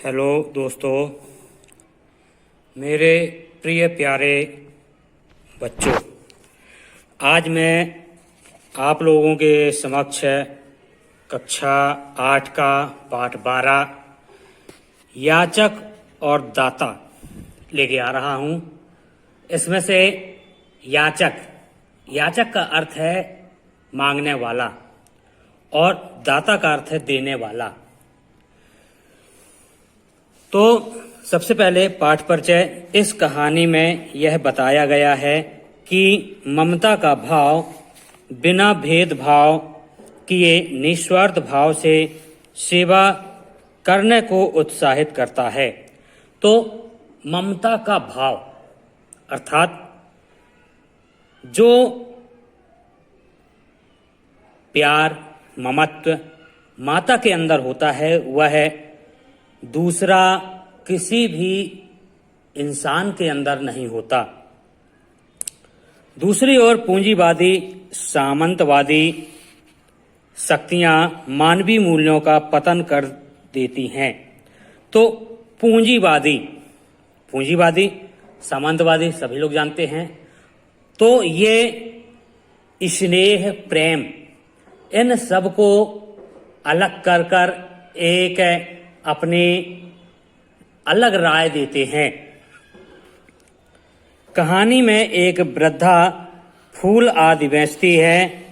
Hello दोस्तों, मेरे प्रिय प्यारे बच्चों, आज मैं आप लोगों के समक्ष कक्षा 8 का पाठ 12 याचक और दाता लेके आ रहा हूँ। इसमें से याचक का अर्थ है मांगने वाला और दाता का अर्थ है देने वाला। तो सबसे पहले पाठ परिचय। इस कहानी में यह बताया गया है कि ममता का भाव बिना भेदभाव किए निस्वार्थ भाव से सेवा करने को उत्साहित करता है। तो ममता का भाव अर्थात जो प्यार ममत्व माता के अंदर होता है वह दूसरा किसी भी इंसान के अंदर नहीं होता। दूसरी ओर पूंजीवादी सामंतवादी शक्तियां मानवीय मूल्यों का पतन कर देती हैं। तो पूंजीवादी सामंतवादी सभी लोग जानते हैं। तो ये स्नेह प्रेम इन सब को अलग कर एक अपनी अलग राय देते हैं। कहानी में एक वृद्धा फूल आदि बेचती है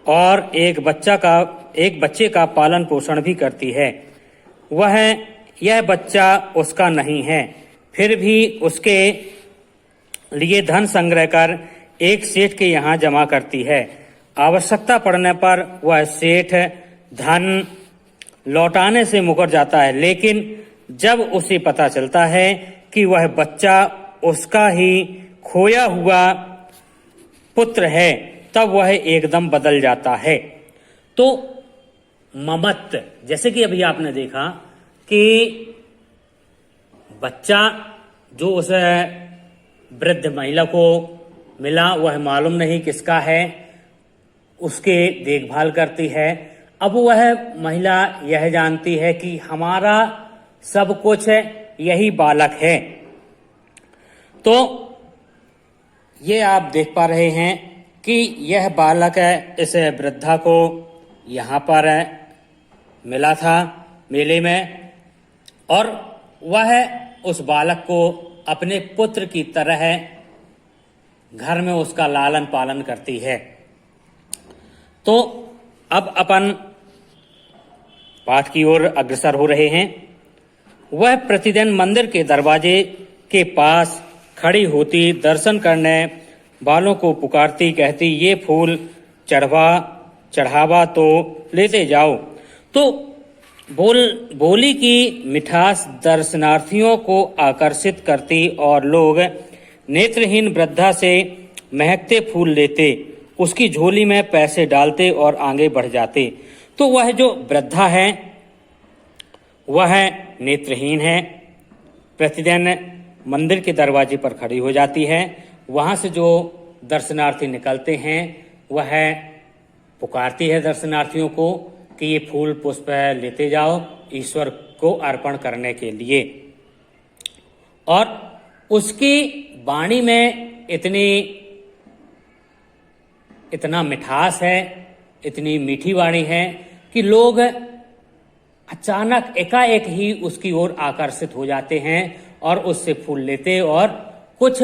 और एक बच्चे का पालन पोषण भी करती है। यह बच्चा उसका नहीं है, फिर भी उसके लिए धन संग्रह कर एक सेठ के यहाँ जमा करती है। आवश्यकता पड़ने पर वह सेठ धन लौटाने से मुकर जाता है, लेकिन जब उसे पता चलता है कि वह बच्चा उसका ही खोया हुआ पुत्र है, तब वह एकदम बदल जाता है। तो ममत्व, जैसे कि अभी आपने देखा कि बच्चा जो उस वृद्ध महिला को मिला वह मालूम नहीं किसका है, उसके देखभाल करती है। अब वह महिला यह जानती है कि हमारा सब कुछ यही बालक है। तो ये आप देख पा रहे हैं कि यह बालक इस वृद्धा को यहाँ पर मिला था मेले में, और वह उस बालक को अपने पुत्र की तरह घर में उसका लालन पालन करती है। तो अब अपन पाठ की ओर अग्रसर हो रहे हैं। वह प्रतिदिन मंदिर के दरवाजे के पास खड़ी होती, दर्शन करने वालों को पुकारती, कहती, ये फूल चढ़ावा तो लेते जाओ। तो बोली की मिठास दर्शनार्थियों को आकर्षित करती और लोग नेत्रहीन वृद्धा से महकते फूल लेते, उसकी झोली में पैसे डालते और आगे बढ़ जाते। तो वह जो वृद्धा है वह नेत्रहीन है, प्रतिदिन मंदिर के दरवाजे पर खड़ी हो जाती है। वहां से जो दर्शनार्थी निकलते हैं वह पुकारती है दर्शनार्थियों को कि ये फूल पुष्प लेते जाओ ईश्वर को अर्पण करने के लिए। और उसकी वाणी में इतना मिठास है, इतनी मीठी वाणी है कि लोग अचानक एकाएक ही उसकी ओर आकर्षित हो जाते हैं और उससे फूल लेते और कुछ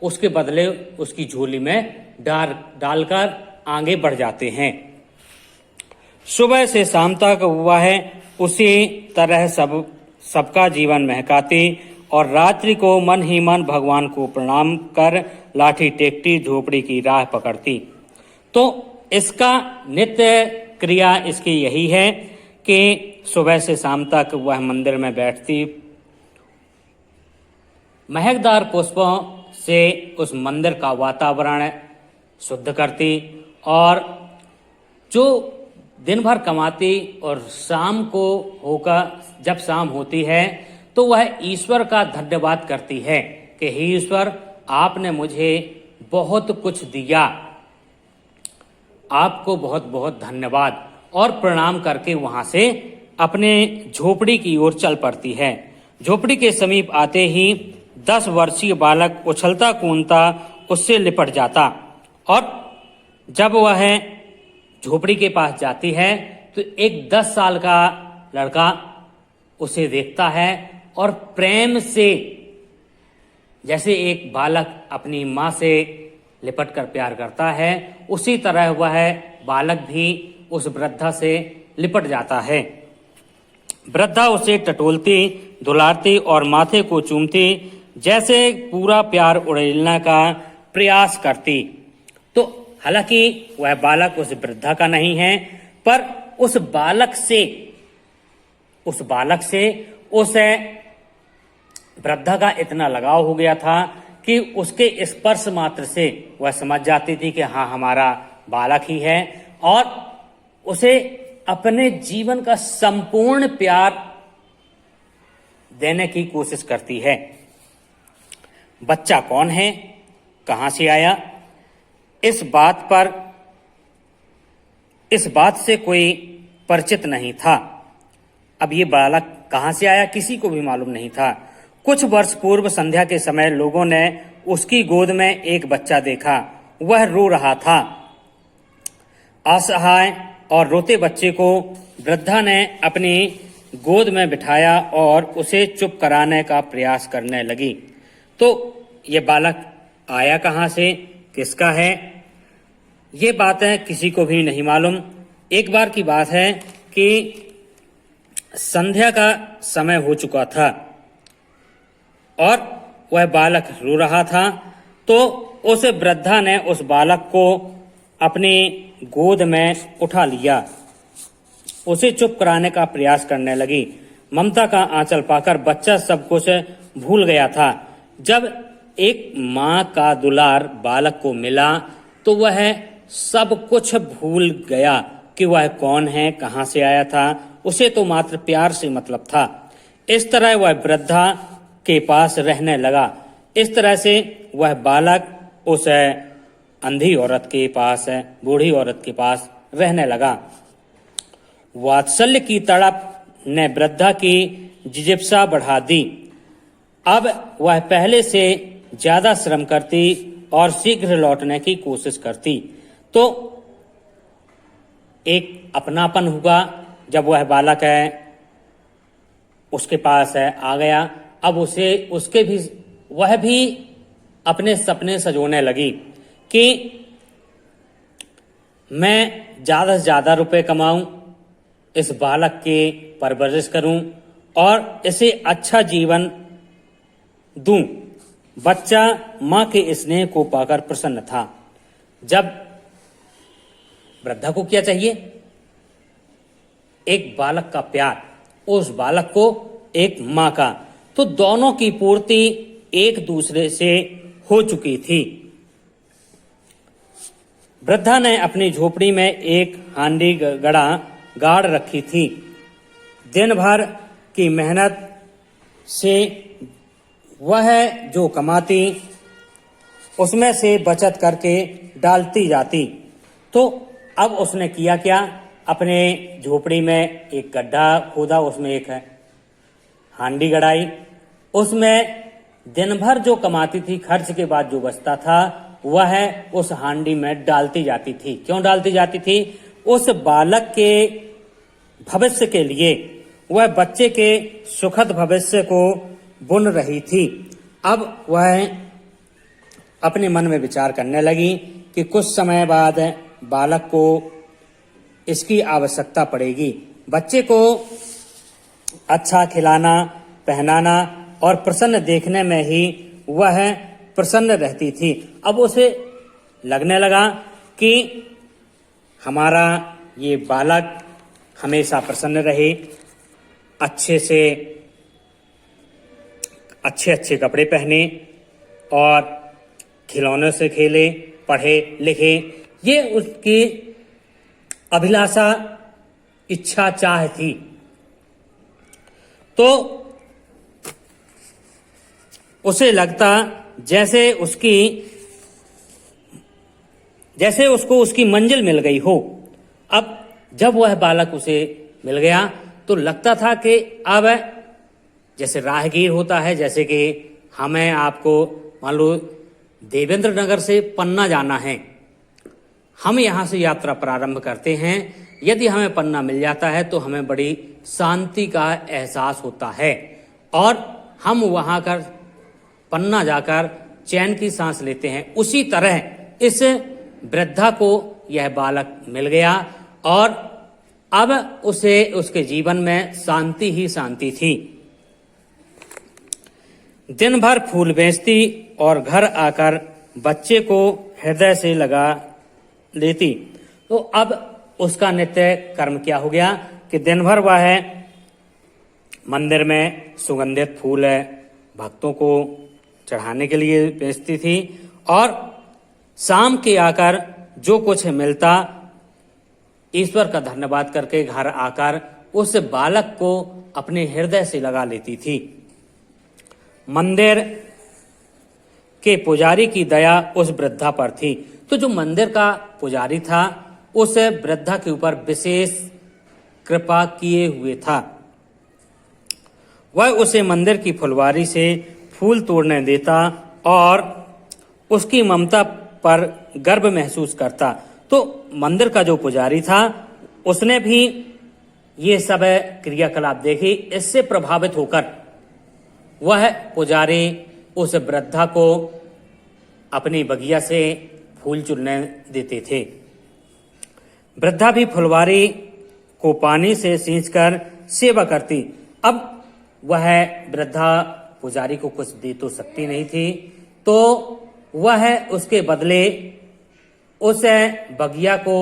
उसके बदले उसकी झोली में डालकर आगे बढ़ जाते हैं। सुबह से शाम तक वह उसी तरह सबका जीवन महकाती और रात्रि को मन ही मन भगवान को प्रणाम कर लाठी टेकती, झोपड़ी की राह पकड़ती। तो इसका नित्य क्रिया इसकी यही है कि सुबह से शाम तक वह मंदिर में बैठती, महकदार पुष्पों से उस मंदिर का वातावरण शुद्ध करती और जो दिन भर कमाती और शाम को होकर जब शाम होती है तो वह ईश्वर का धन्यवाद करती है कि हे ईश्वर, आपने मुझे बहुत कुछ दिया, आपको बहुत बहुत धन्यवाद, और प्रणाम करके वहां से अपने झोपड़ी की ओर चल पड़ती है। झोपड़ी के समीप आते ही 10 वर्षीय बालक उछलता कूदता उससे लिपट जाता और जब वह झोपड़ी के पास जाती है तो एक 10 साल का लड़का उसे देखता है और प्रेम से, जैसे एक बालक अपनी माँ से लिपट कर प्यार करता है, उसी तरह वह बालक भी उस वृद्धा से लिपट जाता है। वृद्धा उसे टटोलती, दुलारती और माथे को चूमती, जैसे पूरा प्यार उड़ेलने का प्रयास करती। तो हालांकि वह बालक उस वृद्धा का नहीं है, पर उस बालक से उस वृद्धा का इतना लगाव हो गया था कि उसके स्पर्श मात्र से वह समझ जाती थी कि हाँ, हमारा बालक ही है, और उसे अपने जीवन का संपूर्ण प्यार देने की कोशिश करती है। बच्चा कौन है, कहां से आया, इस बात से कोई परिचित नहीं था। अब ये बालक कहां से आया किसी को भी मालूम नहीं था। कुछ वर्ष पूर्व संध्या के समय लोगों ने उसकी गोद में एक बच्चा देखा। वह रो रहा था। असहाय और रोते बच्चे को वृद्धा ने अपनी गोद में बिठाया और उसे चुप कराने का प्रयास करने लगी। तो ये बालक आया कहां से, किसका है, ये बातें किसी को भी नहीं मालूम। एक बार की बात है कि संध्या का समय हो चुका था और वह बालक रो रहा था, तो उस वृद्धा ने उस बालक को अपनी गोद में उठा लिया, उसे चुप कराने का प्रयास करने लगी। ममता का आंचल पाकर बच्चा सब कुछ भूल गया था। जब एक माँ का दुलार बालक को मिला तो वह सब कुछ भूल गया कि वह कौन है, कहां से आया था। उसे तो मात्र प्यार से मतलब था। इस तरह वह वृद्धा के पास रहने लगा। इस तरह से वह बालक उस अंधी औरत के पास, बूढ़ी औरत के पास रहने लगा। वात्सल्य की तड़प ने वृद्धा की जिज्ञासा बढ़ा दी। अब वह पहले से ज्यादा श्रम करती और शीघ्र लौटने की कोशिश करती। तो एक अपनापन हुआ जब वह बालक उसके पास आ गया। अब वह भी अपने सपने सजोने लगी कि मैं ज्यादा से ज्यादा रुपए कमाऊं, इस बालक के परवरिश करूं और इसे अच्छा जीवन दूं। बच्चा मां के स्नेह को पाकर प्रसन्न था। जब वृद्धा को क्या चाहिए, एक बालक का प्यार, उस बालक को एक मां का, तो दोनों की पूर्ति एक दूसरे से हो चुकी थी। वृद्धा ने अपनी झोपड़ी में एक हांडी गाड़ रखी थी। दिन भर की मेहनत से वह जो कमाती उसमें से बचत करके डालती जाती। तो अब उसने किया क्या, अपने झोपड़ी में एक गड्ढा खोदा, उसमें एक हांडी गड़ाई, उसमें दिन भर जो कमाती थी, खर्च के बाद जो बचता था वह उस हांडी में डालती जाती थी। क्यों डालती जाती थी, उस बालक के भविष्य के लिए, वह बच्चे के सुखद भविष्य को बुन रही थी। अब वह अपने मन में विचार करने लगी कि कुछ समय बाद बालक को इसकी आवश्यकता पड़ेगी। बच्चे को अच्छा खिलाना, पहनाना और प्रसन्न देखने में ही वह प्रसन्न रहती थी। अब उसे लगने लगा कि हमारा ये बालक हमेशा प्रसन्न रहे, अच्छे कपड़े पहने और खिलौनों से खेले, पढ़े लिखे। ये उसकी अभिलाषा, इच्छा, चाह थी। तो उसे लगता जैसे उसको उसकी मंजिल मिल गई हो। अब जब वह बालक उसे मिल गया तो लगता था कि अब जैसे राहगीर होता है, जैसे कि हमें आपको मान लो देवेंद्र नगर से पन्ना जाना है, हम यहाँ से यात्रा प्रारंभ करते हैं। यदि हमें पन्ना मिल जाता है तो हमें बड़ी शांति का एहसास होता है और हम वहाँ कर पन्ना जाकर चैन की सांस लेते हैं। उसी तरह इस वृद्धा को यह बालक मिल गया और अब उसे उसके जीवन में शांति ही शांति थी। दिन भर फूल बेचती और घर आकर बच्चे को हृदय से लगा लेती। तो अब उसका नित्य कर्म क्या हो गया कि दिन भर वह मंदिर में सुगंधित फूल भक्तों को चढ़ाने के लिए बेचती थी और शाम के आकर जो कुछ मिलता ईश्वर का धन्यवाद करके घर आकर उस बालक को अपने हृदय से लगा लेती थी। मंदिर के पुजारी की दया उस वृद्धा पर थी। तो जो मंदिर का पुजारी था उस वृद्धा के ऊपर विशेष कृपा किए हुए था। वह उसे मंदिर की फुलवारी से फूल तोड़ने देता और उसकी ममता पर गर्व महसूस करता। तो मंदिर का जो पुजारी था उसने भी ये सब क्रियाकलाप देखी। इससे प्रभावित होकर वह पुजारी उस वृद्धा को अपनी बगिया से फूल चुनने देते थे। वृद्धा भी फुलवारी को पानी से सींचकर सेवा करती। अब वह वृद्धा पुजारी को कुछ दे तो सकती नहीं थी, तो वह उसके बदले उस बगिया को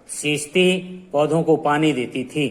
सींचती, पौधों को पानी देती थी।